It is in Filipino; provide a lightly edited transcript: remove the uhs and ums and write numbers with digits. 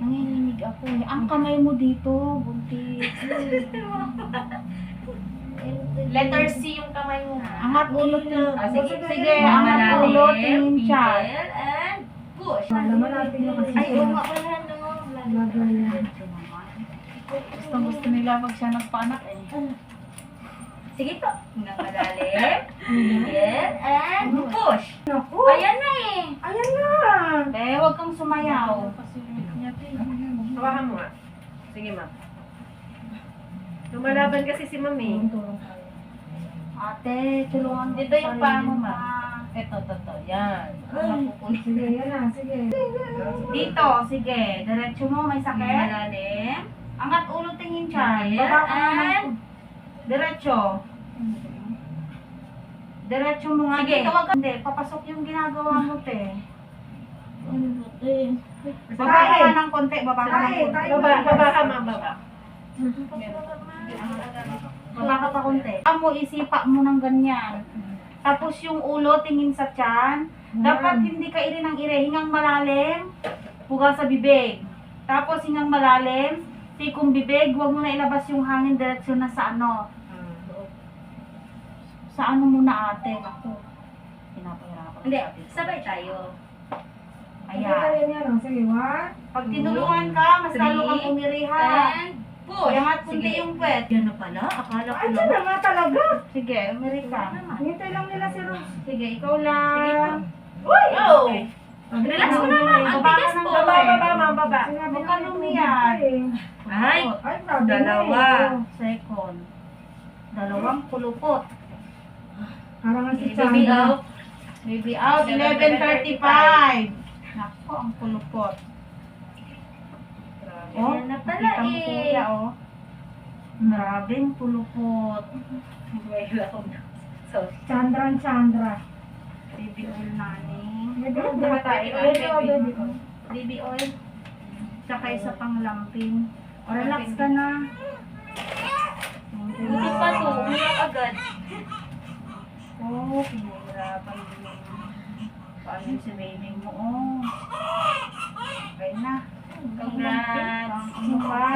Nanginginig ako eh. Ang kamay mo dito, buntis. Letter C yung kamay mo. Angat ulo, tingin. Sige, Malalim, angat ulo, tingin siya. pigil, and push. Naman natin yung kasi Ay, siya. oo nga pala, no? Gusto nila pag siya nagpaanak eh. Sige po. Hanggang malalim. Pigil, and push. Naku! Ayan na eh. Ayan na! Eh, huwag kang sumayaw. Hawakan mo nga. Sige, ma'am. Lumalaban kasi si ma'am eh. Ate, tulungan mo. Dito yung paa mo, ma. Ito. Yan. Sige, yan na. Sige. Dito, sige. Diretso mo, may sakit. Malalim. Angat ulo, tingin siya. Pigil, Baba ka and naman. Diretso. Diretso mo nga. Sige. Dito, wag ka. Hindi, papasok yung ginagawa mo, te. Baba ka nga ng konti, baba ka ng konti. Baba ka, ma'am, baba. Baba ka pa konti. Mo, isipa mo ng ganyan. Tapos yung ulo, tingin sa tiyan. Dapat hindi ka iri ng ire. Hingang malalim, puga sa bibig. Tapos hingang malalim, tikong bibig, huwag mo na ilabas yung hangin diretsyon na sa ano. Sa ano muna ate. Ako. Pinapahirapan. Hindi, sabay tayo. Ayan. Ayan. Sige, one. Pag tinulungan ka, mas lalo kang umiriha. And push. Iangat kunti Sige. yung puwet. Yan na pala. Akala ko Ay, lang. na nga talaga. Sige, umiri ka. Hintay lang nila si Rose. Sige, ikaw lang. Uy! Oh! Relax mo naman. Ang bigas po. Ma'am, baba. Sinabi Huwag ka na lumiyan. Ay! Ay, sabi na Dalawa. eh. Second. Dalawang kulupot. Parang nga si Baby Chandra. out. Baby out, 11:35. Nako, ang kulupot. Oh, Yan na pala kita mo eh. kuya, oh. Grabing kulupot. Sorry. Chandra. Baby oil naning. Baby oil. Baby oil. Tsaka isa pang lamping. O, relax ka na. Hindi pa to. Umiyak agad. Oh, pinahirapan din. Paano si baby mo, oh. Okay na. Congrats. Ano ba?